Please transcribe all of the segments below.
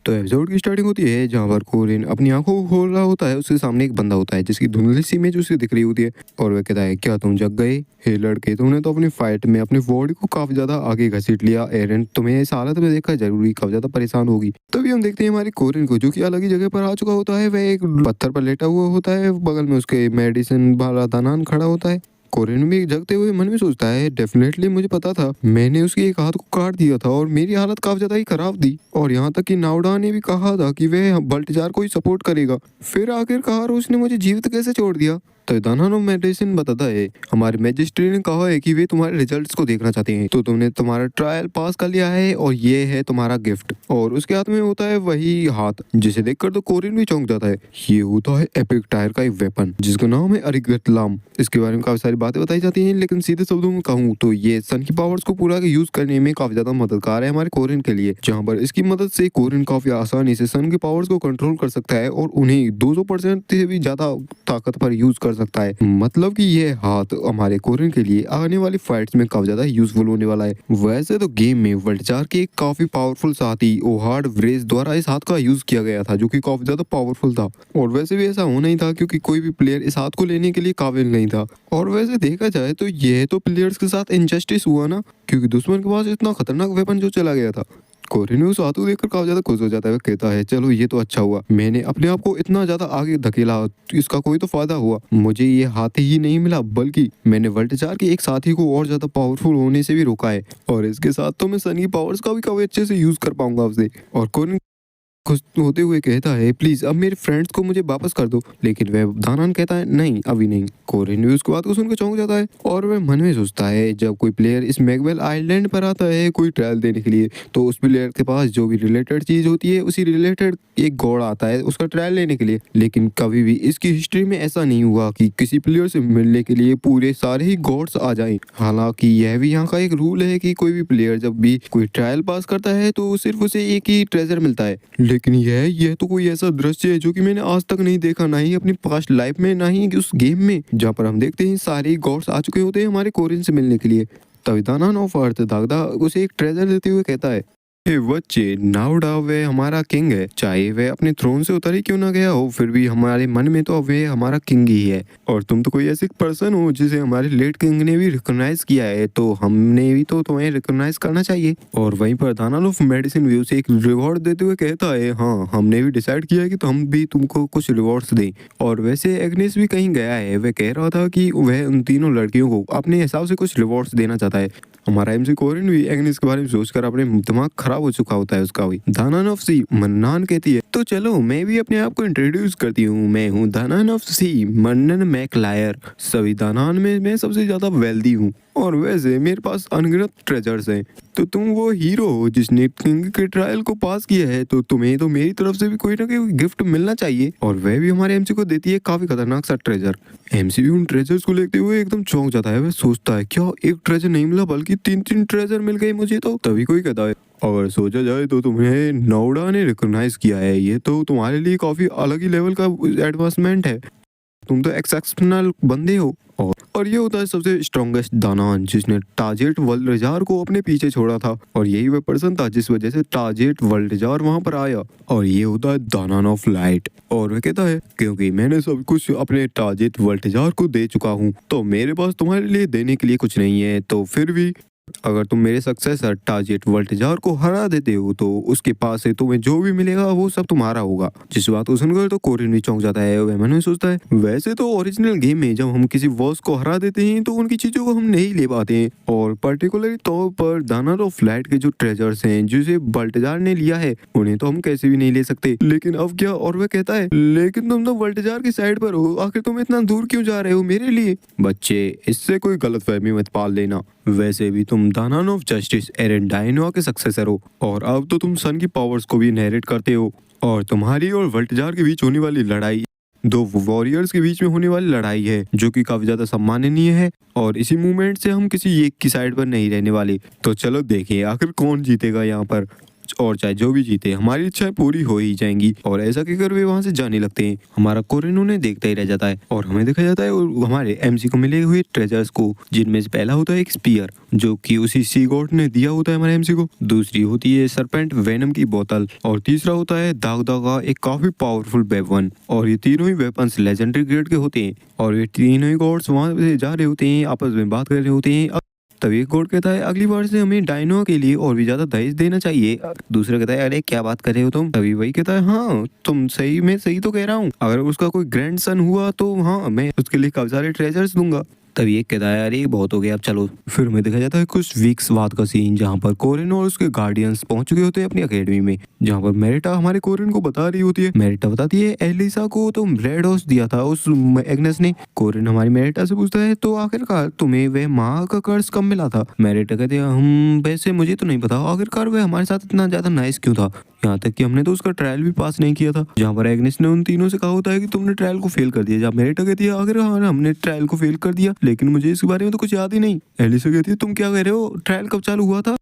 तो एपिसोड की स्टार्टिंग होती है जहाँ पर कोरिन अपनी आंखों को खोल रहा होता है। उसके सामने एक बंदा होता है जिसकी धुंधली सी इमेज उसे दिख रही होती है और वह कहता है, क्या तुम जग गए? हे लड़के, तुमने तो अपनी फाइट में अपनी बॉडी को काफी ज्यादा आगे घसीट लिया। एरन तुम्हें इस हालत में देखकर जरूरी काफी ज्यादा परेशान होगी। तभी हम देखते हैं हमारी कोरिन को, जो कि अलग ही जगह पर आ चुका होता है। वह एक पत्थर पर लेटा हुआ होता है, बगल में उसके मेडिसिन वाला दानान खड़ा होता है। कोरिन भी जगते हुए मन में सोचता है, डेफिनेटली मुझे पता था, मैंने उसके एक हाथ को काट दिया था और मेरी हालत काफी ज्यादा ही खराब थी। और यहाँ तक कि नावडा ने भी कहा था कि वह बल्टजार को ही सपोर्ट करेगा, फिर आखिरकार उसने मुझे जीवित कैसे छोड़ दिया? तो दानानो मेडिसिन बताता है, हमारे मैजिस्ट्रेट ने कहा है कि वे तुम्हारे रिजल्ट्स को देखना चाहते हैं, तो तुमने तुम्हारा ट्रायल पास कर लिया है और ये है तुम्हारा गिफ्ट। और उसके हाथ में होता है वही हाथ, जिसे देखकर तो कोरिन भी चौंक जाता है। ये होता है एपिक टायर का एक वेपन जिसका नाम है अरिगतलाम। इसके बारे में काफी सारी बातें बताई जाती हैं, लेकिन सीधे शब्दों में कहूँ तो ये सन की पावर्स को पूरा यूज करने में काफी ज्यादा मददगार है हमारे कोरिन के लिए, जहाँ पर इसकी मदद से कोरिन काफी आसानी से सन की पावर्स को कंट्रोल कर सकता है और उन्हें 200% से भी ज्यादा ताकत पर यूज कर सकता है। मतलब कि ये हाथ हमारे कोरिन के लिए आने वाली फाइट्स में काफी ज्यादा यूजफुल होने वाला है। वैसे तो गेम में वल्टजार के एक काफी पावरफुल साथी ओहार्ड व्रेज द्वारा इस हाथ का यूज किया गया था, जो कि काफी ज्यादा पावरफुल था। और वैसे भी ऐसा होना ही था क्योंकि कोई भी प्लेयर इस हाथ को लेने के लिए काबिल नहीं था। और वैसे देखा जाए तो यह तो प्लेयर्स के साथ इनजस्टिस हुआ ना, क्योंकि दुश्मन के पास इतना खतरनाक वेपन जो चला गया था। कोरिन उस हाथू देखकर काफी ज्यादा खुश हो जाता है। वह कहता है, चलो ये तो अच्छा हुआ, मैंने अपने आप को इतना ज्यादा आगे धकेला, इसका कोई तो फायदा हुआ। मुझे ये हाथी ही नहीं मिला, बल्कि मैंने वल्टजार के एक साथी को और ज्यादा पावरफुल होने से भी रोका है। और इसके साथ तो मैं सनी पावर्स का भी काफी अच्छे से यूज कर पाऊंगा उससे। और कोरिन खुश होते हुए कहता है, प्लीज अब मेरे फ्रेंड्स को मुझे वापस कर दो। लेकिन वह दानान कहता है, नहीं अभी नहीं। कोरिन भी उसकी बात को सुनकर चौंक जाता है और वह मन में सोचता है, जब कोई प्लेयर इस मैगवेल आइलैंड पर आता है कोई ट्रायल देने के लिए, तो उस प्लेयर के पास जो भी रिलेटेड चीज होती है उसी रिलेटेड एक गॉड आता है उसका ट्रायल लेने के लिए। लेकिन कभी भी इसकी हिस्ट्री में ऐसा नहीं हुआ कि किसी प्लेयर से मिलने के लिए पूरे सारे ही गॉड्स आ जाएं। हालांकि यह भी यहाँ का एक रूल है कि कोई भी प्लेयर जब भी कोई ट्रायल पास करता है तो सिर्फ उसे एक ही ट्रेजर मिलता है। लेकिन यह तो कोई ऐसा दृश्य है जो कि मैंने आज तक नहीं देखा, ना ही अपनी पास्ट लाइफ में, ना ही उस गेम में, जहाँ पर हम देखते हैं सारे गॉड्स आ चुके होते हैं हमारे कोरिन से मिलने के लिए। तभी दानान ऑफ अर्थ दागदा उसे एक ट्रेजर देते हुए कहता है, हे बच्चे, नावडा वह हमारा किंग है, चाहे वह अपने थ्रोन से उतर ही क्यों ना गया हो, फिर भी हमारे मन में तो वह हमारा किंग ही है। और तुम तो कोई ऐसी पर्सन हो जिसे हमारे लेट किंग ने भी रिकॉग्नाइज किया है, तो हमने भी तो तुम्हें रिकॉग्नाइज करना चाहिए। और वहीं पर दानान ऑफ मेडिसिन भी उसे एक रिवॉर्ड देते हुए कहता है, हाँ हमने भी डिसाइड किया है कि तो हम भी तुमको कुछ रिवॉर्ड्स दें। और वैसे एग्नेस भी कहीं गया है, वह कह रहा था कि वह उन तीनों लड़कियों को अपने हिसाब से कुछ रिवॉर्ड्स देना चाहता है। हमारा एमसी कोरिन भी एग्नेस के बारे में सोचकर अपने दिमाग खराब हो चुका होता है उसका भी। दानान ऑफ सी मन्नान कहती है, तो चलो मैं भी अपने आप को इंट्रोड्यूस करती हूँ, मैं हूँ दानान ऑफ सी मन्नन मैकलायर। सभी दानान में मैं सबसे ज्यादा वेल्दी हूँ और वैसे मेरे पास अनगिनत ट्रेजर्स हैं। तो तुम वो हीरो हो जिसने किंग के ट्रायल को पास किया है, तो तुम्हें तो मेरी तरफ से भी कोई ना कोई गिफ्ट मिलना चाहिए। और वह भी हमारे एमसी को देती है काफी खतरनाक सा ट्रेजर। एमसी भी उन ट्रेजर्स को देखते हुए एकदम चौंक जाता है। वह सोचता है, क्या एक ट्रेजर नहीं मिला बल्कि 3-3 ट्रेजर मिल गए मुझे? तो तभी कोई कहता है, अगर सोचा जाए तो तुम्हें नावडा ने रिकॉग्नाइज किया है, ये तो तुम्हारे लिए काफी अलग ही लेवल का एडवांसमेंट है, तुम तो एक्सेप्शनल बंदे हो। और ये होता है सबसे स्ट्रॉन्गेस्ट दानान, जिसने टाजेट वल्टजार को अपने पीछे छोड़ा था। और यही वह पर्सन था जिस वजह से टाजेट वल्टजार वहां पर आया। और ये होता है दानान ऑफ लाइट। और वह कहता है, क्योंकि मैंने सब कुछ अपने टाजेट वल्टजार को दे चुका हूँ, तो मेरे पास तुम्हारे लिए देने के लिए कुछ नहीं है। तो फिर भी अगर तुम मेरे सक्सेसर टाजेट वल्टजार को हरा देते हो, तो उसके पास से तुम्हें जो भी मिलेगा वो सब तुम्हारा होगा। जिस बात को सुनकर तो कोरिन भी चौंक जाता है। वह मन में सोचता है, वैसे तो ओरिजिनल गेम में जब हम किसी बॉस को हरा देते हैं तो उनकी चीजों को हम नहीं ले पाते हैं। और पर्टिकुलरली तौर पर दानान ऑफ लाइट के जो ट्रेजर्स हैं जिसे वल्टजार ने लिया है, उन्हें तो हम कैसे भी नहीं ले सकते। लेकिन अब क्या? और वह कहता है, लेकिन तुम तो वल्टजार की साइड पर हो, आखिर तुम इतना दूर क्यों जा रहे हो मेरे लिए? बच्चे, इससे कोई गलतफहमी मत पाल लेना, वैसे भी तुम दानान ऑफ जस्टिस एरन डायनोआ के सक्सेसर हो और अब तो तुम सन की पावर्स को भी इनहेरिट करते हो। और तुम्हारी और वल्टजार के बीच होने वाली लड़ाई दो वॉरियर्स के बीच में होने वाली लड़ाई है, जो कि काफी ज्यादा सम्माननीय है। और इसी मूवमेंट से हम किसी एक की साइड पर नहीं रहने वाले। तो चलो देखिए आखिर कौन जीतेगा यहाँ पर। और चाहे जो भी जीते हमारी इच्छाएं पूरी हो ही जाएंगी। और ऐसा कहकर वे वहाँ से जाने लगते हैं। हमारा कोरिन उन्हें देखता ही रह जाता है और हमें देखा जाता है और हमारे एमसी को मिले हुए ट्रेजर्स को, जिनमें से पहला होता है एक स्पीयर जो कि उसी सी गॉड ने दिया होता है हमारे एमसी को, दूसरी होती है सरपेंट वेनम की बोतल और तीसरा होता है दागदा का एक काफी पावरफुल वेपन। और ये तीनों ही वेपन्स लेजेंडरी ग्रेड के होते हैं और ये तीनों ही गॉड्स वहाँ से जा रहे होते हैं, आपस में बात कर रहे होते हैं। तभी एक गॉड कहता है अगली बार से हमें डायनो के लिए और भी ज्यादा दहेज देना चाहिए। दूसरा कहता है अरे क्या बात कर रहे हो तुम। तभी वही कहता है हाँ तुम सही, मैं सही तो कह रहा हूँ, अगर उसका कोई ग्रैंड सन हुआ तो हाँ मैं उसके लिए काफी सारे ट्रेजर्स दूंगा। तभी एक कहता है अरे बहुत हो गया अब चलो। फिर हमें देखा जाता है कुछ वीक्स बाद का सीन जहाँ पर कोरिन और उसके गार्डियंस पहुंच चुके होते हैं अपनी अकेडमी में, जहाँ पर मेरिटा हमारे कोरिन को बता रही होती है। मेरिटा बताती है एलिसा को तो रेड हॉर्स दिया था उस एग्नेस ने। कोरिन हमारी मेरिटा से पूछता है तो आखिरकार तुम्हें वह माँ का कर्ज कब मिला था। मेरिटा कहते हैं हम वैसे मुझे तो नहीं पता, आखिरकार वह हमारे साथ इतना ज्यादा नाइस क्यों था, यहाँ तक कि हमने तो उसका ट्रायल भी पास नहीं किया था। जहाँ पर एग्नेस ने उन तीनों से कहा होता है कि तुमने ट्रायल को फेल कर दिया। जब मेरिटा कहती है अगर हाँ हमने ट्रायल को फेल कर दिया लेकिन मुझे इस बारे में तो कुछ याद ही नहीं। एलिसा कहती है तुम क्या कह रहे हो, ट्रायल कब चालू हुआ था।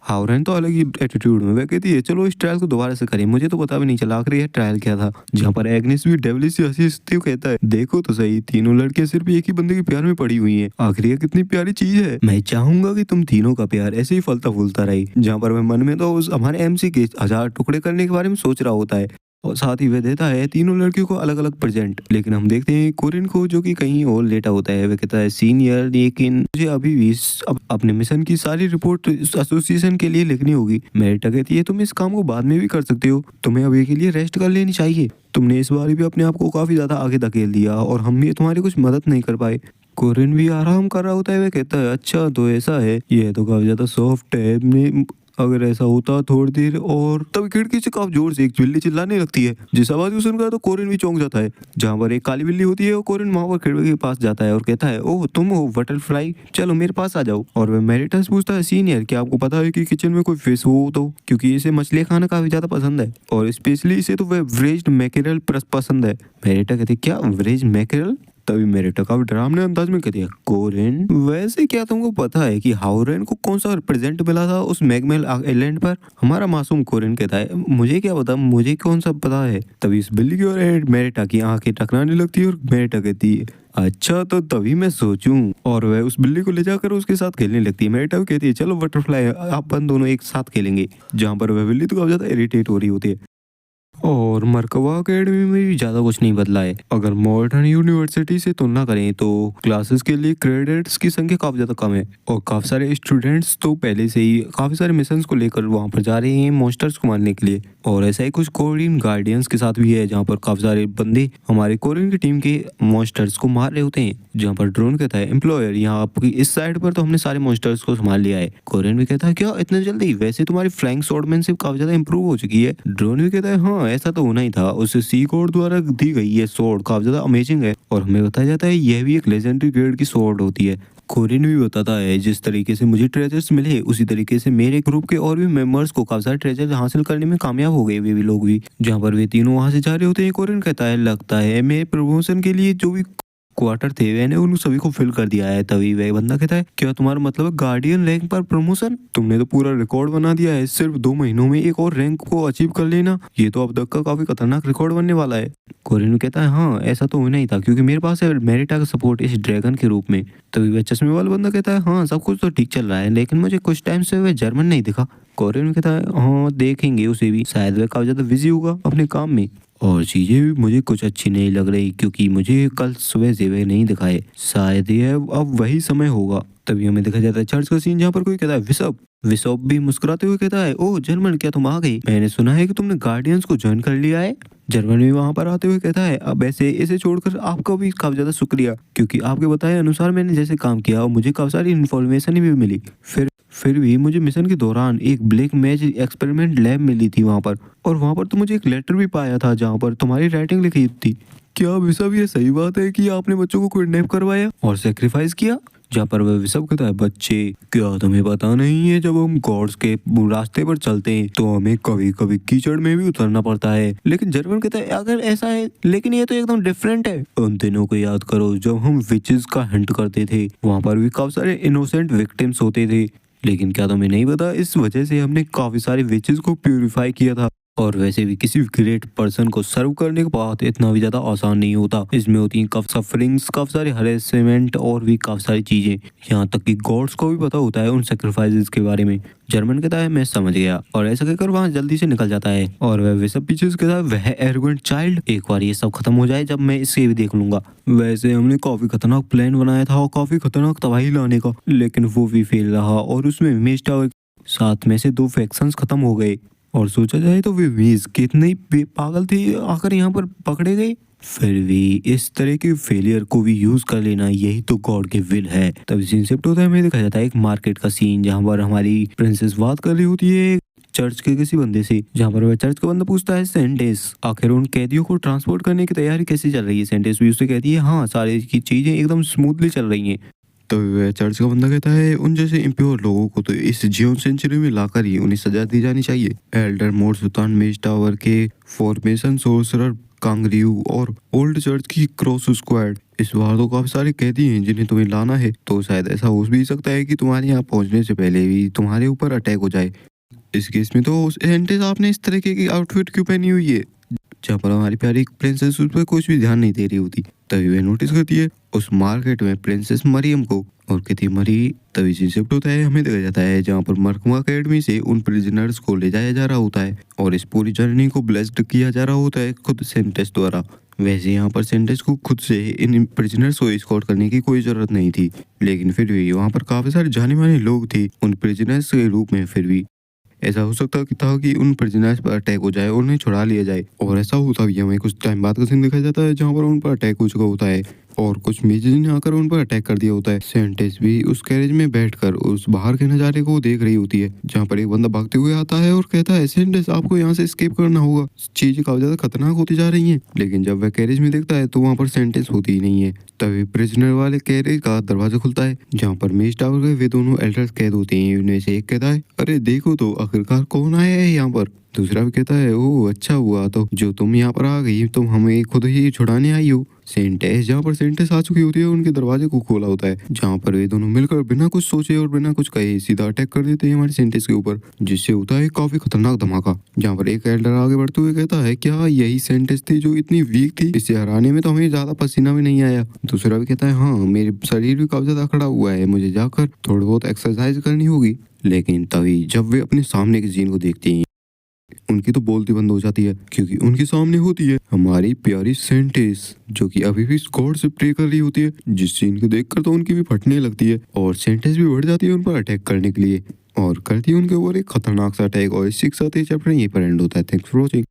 हावरन तो अलग ही एटीट्यूड में, वह कहती है चलो इस ट्रायल को दोबारा से करें, मुझे तो पता भी नहीं चला आखिर यह ट्रायल क्या था। जहाँ पर एग्नेस भी डेविलिश से हंसते हुए कहता है देखो तो सही, तीनों लड़कियां सिर्फ एक ही बंदे के प्यार में पड़ी हुई हैं, आखिर ये कितनी प्यारी चीज है। मैं चाहूंगा कि तुम तीनों का प्यार ऐसे ही फलता फूलता रहे। जहाँ पर वह मन में तो उस हमारे एमसी के 1000 टुकड़े करने के बारे में सोच रहा होता है और साथ ही वह देता है तीनों लड़कियों को अलग अलग प्रेजेंट। लेकिन हम देखते हैं कोरिन को जो कि कहीं और लेटा होता है। वह कहता है सीनियर लेकिन मुझे अभी भी अपने मिशन की सारी रिपोर्ट एसोसिएशन के लिए लिखनी होगी। मेरिटा कहती है तुम इस काम को बाद में भी कर सकते हो, तुम्हें अभी के लिए रेस्ट कर लेनी चाहिए, तुमने इस बार भी अपने आप को काफी ज्यादा आगे धकेल दिया और हम भी तुम्हारी कुछ मदद नहीं कर पाए। कोरिन भी आराम कर रहा होता है। वह कहता है अच्छा तो ऐसा है, यह तो काफी ज्यादा सॉफ्ट है, अगर ऐसा होता थोड़ी देर। और तब खिड़की से काफी जोर से एक बिल्ली चिल्लाने लगती है, जिस आवाज को सुनकर तो कोरिन भी चौंक जाता है। जहाँ पर एक काली बिल्ली होती है और कोरिन वहां पर खिड़की के पास जाता है और कहता है ओह तुम हो बटरफ्लाई, चलो मेरे पास आ जाओ। और वह मेरिटा से पूछता है सीनियर क्या आपको पता है कि किचन में कोई फिश हो तो, क्योंकि इसे मछलियाँ खाना काफी ज्यादा पसंद है और स्पेशली इसे तो वह व्रेज्ड मैकेरल पसंद है। मेरिटा कहती है क्या व्रेज्ड मैकेरल। तभी मेरिटा काफी डरावने अंदाज में कहती है कोरिन वैसे क्या तुमको पता है कि हाउरेन को कौन सा प्रेजेंट मिला था उस मैगमेल आइलैंड पर। हमारा मासूम कोरिन कहता है मुझे क्या पता, मुझे कौन सा पता है। तभी इस बिल्ली की ओर मेरिटा की आंखें टकराने लगती है और मेरिटा कहती है अच्छा तो तभी मैं सोचूं। और वह उस बिल्ली को ले जाकर उसके साथ खेलने लगती है। मेरिटा कहती है चलो बटरफ्लाई अपन दोनों एक साथ खेलेंगे। जहाँ पर वह बिल्ली तो काफी ज्यादा इरिटेट हो रही होती है। और मरकबा अकेडमी में भी ज़्यादा कुछ नहीं बदला है। अगर मॉडर्न यूनिवर्सिटी से तुलना करें तो क्लासेस के लिए क्रेडिट्स की संख्या काफ़ी ज़्यादा कम है और काफ़ी सारे स्टूडेंट्स तो पहले से ही काफ़ी सारे मिशंस को लेकर वहाँ पर जा रहे हैं मॉन्स्टर्स को मारने के लिए। और ऐसा ही कुछ कोरियन गार्डियंस के साथ भी है, जहाँ पर काफ़ी सारे बंदे हमारे कोरियन की टीम के मॉन्स्टर्स को मार रहे होते हैं। जहाँ पर ड्रोन कहता है एम्प्लॉयर यहाँ आपकी इस साइड पर तो हमने सारे मॉन्स्टर्स को संभाल लिया है। कोरियन भी कहता है क्या इतने जल्दी, वैसे तुम्हारी फ्लाइंग स्वॉर्डमैनशिप काफ़ी ज़्यादा इंप्रूव हो चुकी है। ड्रोन भी कहता है हाँ ऐसा तो होना ही था, उसे सी कोड द्वारा दी गई ये स्वॉर्ड काफी ज्यादा अमेजिंग है और हमें बताया जाता है यह भी एक लेजेंडरी ग्रेड की स्वॉर्ड होती है। कोरिन भी बताता है जिस तरीके से मुझे ट्रेजर्स मिले उसी तरीके से मेरे ग्रुप के और भी मेंबर्स को काफी सारे ट्रेजर हासिल करने में कामयाब हो गए वे भी लोग भी। जहाँ पर वे तीनों वहां से जा रहे होते हैं कोरिन कहता है लगता है मैं प्रमोशन के लिए जो भी क्वार्टर थे मैंने उन सभी को फिल कर दिया है। तभी वह बंदा कहता है क्या तुम्हारा मतलब है गार्डियन रैंक पर प्रमोशन, तुमने तो पूरा रिकॉर्ड बना दिया है, सिर्फ 2 महीनों में एक और रैंक को अचीव कर लेना, ये तो अब तक का काफी खतरनाक रिकॉर्ड बनने वाला है। कोरिन कहता है हाँ ऐसा तो होना ही था क्योंकि मेरे पास है मेरिटा का सपोर्ट इस ड्रैगन के रूप में। तभी वह चश्मे वाला बंदा कहता है हाँ सब कुछ तो ठीक चल रहा है लेकिन मुझे कुछ टाइम से वह जर्मन नहीं दिखा। कोरिन कहता है हाँ देखेंगे उसे भी, शायद वह काफी ज्यादा बिजी होगा अपने काम में और चीजें भी मुझे कुछ अच्छी नहीं लग रही क्योंकि मुझे कल सुबह से वे नहीं दिखाए, शायद ये अब वही समय होगा। तभी हमें देखा जाता है चर्च का सीन जहाँ पर कोई कहता है विशप। विशप भी मुस्कुराते हुए कहता है ओह जर्मन क्या तुम आ गई, मैंने सुना है कि तुमने गार्डियंस को ज्वाइन कर लिया है। जर्मन भी वहां पर आते हुए कहता है अब ऐसे इसे छोड़कर आपका भी काफी ज्यादा शुक्रिया क्योंकि आपके बताए अनुसार मैंने जैसे काम किया और मुझे काफी सारी इन्फॉर्मेशन भी मिली। फिर भी मुझे मिशन के दौरान एक ब्लैक मैजिक एक्सपेरिमेंट लैब मिली थी वहां पर और वहां पर तो मुझे एक लेटर भी पाया था जहां पर तुम्हारी राइटिंग लिखी थी। क्या विशप ये सही बात है कि आपने बच्चों को किडनैप करवाया और सेक्रीफाइस किया। जहाँ पर वह विशप कहता है बच्चे क्या तुम्हें पता नहीं है जब हम गॉड्स के रास्ते पर चलते हैं तो हमें कभी कभी कीचड़ में भी उतरना पड़ता है। लेकिन जर्मन कहता है अगर ऐसा है लेकिन ये तो एकदम डिफरेंट है। उन दिनों को याद करो जब हम विचेस का हंट करते थे, वहाँ पर भी काफी सारे इनोसेंट विक्टिम्स होते थे लेकिन क्या तुम्हें नहीं पता, इस वजह से हमने काफी सारे विचेस को प्यूरिफाई किया था। और वैसे भी किसी ग्रेट पर्सन को सर्व करने के बाद इतना भी ज्यादा आसान नहीं होता। इसमें होती हैं काफी सफरिंग्स, काफी सारे हरेसमेंट और भी काफी सारी चीजें। यहाँ तक कि गॉड्स को भी पता होता है उन सेक्रीफाइसेस के बारे में। जर्मन कहता है मैं समझ गया, और ऐसा कहकर वहाँ जल्दी से निकल जाता है। और वह सब पीछे से कहता है वह एरोगेंट चाइल्ड, एक बार ये सब खत्म हो जाए जब मैं इससे भी देख लूंगा। वैसे हमने काफी खतरनाक प्लान बनाया था और काफी खतरनाक तबाही लाने का, लेकिन वो भी फेल रहा और उसमें मेज टावर साथ में से 2 फैक्शंस खत्म हो गए। और सोचा जाए तो वे मेज कितने पागल थे, आकर यहाँ पर पकड़े गए। फिर भी इस तरह के फेलियर को भी यूज कर लेना, यही तो गॉड के विल है। तब सीन शिफ्ट होता है, हमें दिखाया जाता है एक मार्केट का सीन, जहाँ पर हमारी प्रिंसेस बात कर रही होती है चर्च के किसी बंदे से, जहाँ पर वह चर्च का बंदा पूछता है सेंटेस आखिर उन कैदियों को ट्रांसपोर्ट करने की तैयारी कैसे चल रही है। सेंटेस भी उससे कहती है हाँ सारी की चीजें एकदम स्मूथली चल रही हैं। तो वह चर्च का बंदा कहता है उन जैसे इम्प्योर लोगों को तो इस जीवन सेंचुरी में लाकर ही उन्हें सजा दी जानी चाहिए। एल्डर मोड सुल्तान मेज टावर के फॉर्मेशन सोर्सरर कांगरियू और ओल्ड चर्च की क्रॉस स्क्वाड, इस बार तो काफी सारे कैदी हैं जिन्हें तुम्हें लाना है। तो शायद ऐसा हो भी सकता है कि तुम्हारे यहाँ पहुंचने से पहले भी तुम्हारे ऊपर अटैक हो जाए। इस केस में तो सेंटेस आपने इस तरीके की आउटफिट क्यों पहनी हुई है, जहाँ पर हमारी प्यारी प्रिंसेस उस पर कुछ भी ध्यान नहीं दे रही होती। तभी वह नोटिस करती है उस मार्केट में प्रिंसेस मरियम को, और कहती है मरी। तभी सीन शिफ्ट होता है, हमें देखा जाता है जहाँ पर मरकुमा अकेडमी से उन प्रिजनर्स को ले जाया जा रहा होता है और इस पूरी जर्नी को ब्लेस्ड किया जा रहा होता है खुद सेंटेस द्वारा। वैसे यहाँ पर सेंटेस को खुद से इन प्रिजनर्स को एस्कॉर्ट करने की कोई जरूरत नहीं थी, लेकिन फिर भी वहाँ पर काफी सारे जाने माने लोग थे उन प्रिजनर्स के रूप में। फिर भी ऐसा हो सकता था कि उन प्रिजनर्स पर अटैक हो जाए और उन्हें छुड़ा लिया जाए, और ऐसा होता भी। हमें कुछ टाइम बाद का सीन दिखाया जाता है जहाँ पर उन पर अटैक हो चुका होता है और कुछ मेजेस ने आकर उन पर अटैक कर दिया होता है। सेंटेस भी उस कैरेज में बैठकर उस बाहर के नज़ारे को देख रही होती है, जहाँ पर एक बंदा भागते हुए आता है और कहता है सेंटेस आपको यहाँ से एस्केप करना होगा, चीजें काफी ज्यादा खतरनाक होती जा रही हैं। लेकिन जब वह कैरेज में देखता है तो वहाँ पर सेंटेस होती ही नहीं है। तभी प्रिजनर वाले कैरेज का दरवाजा खुलता है, जहाँ पर मेज टावर के वे दोनों एल्डर्स कैद होते हैं। उनमें से एक कहता है अरे देखो तो आखिरकार कौन आया है यहाँ पर। दूसरा भी कहता है ओह अच्छा हुआ तो जो तुम यहाँ पर आ गई, तुम हमें खुद ही छुड़ाने आई हो। सेंटेस, जहाँ पर सेंटेस आ चुकी होती है, उनके दरवाजे को खोला होता है, जहाँ पर वे दोनों मिलकर बिना कुछ सोचे और बिना कुछ कहे सीधा अटैक कर देते हैं हमारे सेंटेस के ऊपर, जिससे होता है काफी खतरनाक धमाका। जहाँ पर एक एल्डर आगे बढ़ते हुए कहता है क्या यही सेंटेस थी जो इतनी वीक थी, इसे हराने में तो हमें ज्यादा पसीना भी नहीं आया। दूसरा भी कहता है हाँ मेरे शरीर भी काफी ज्यादा खड़ा हुआ है, मुझे जाकर थोड़ी बहुत एक्सरसाइज करनी होगी। लेकिन तभी जब वे अपने सामने के सीन को देखते हैं, उनकी तो बोलती बंद हो जाती है, क्योंकि उनके सामने होती है हमारी प्यारी सेंटेस, जो कि अभी भी गॉड से प्रे कर रही होती है। जिस सीन को देखकर तो उनकी भी फटने लगती है और सेंटेस भी बढ़ जाती है उन पर अटैक करने के लिए और करती है उनके ऊपर एक खतरनाक सा अटैक। और इसी के साथ ये चैप्टर यहीं पर एंड होता है। Thanks for watching.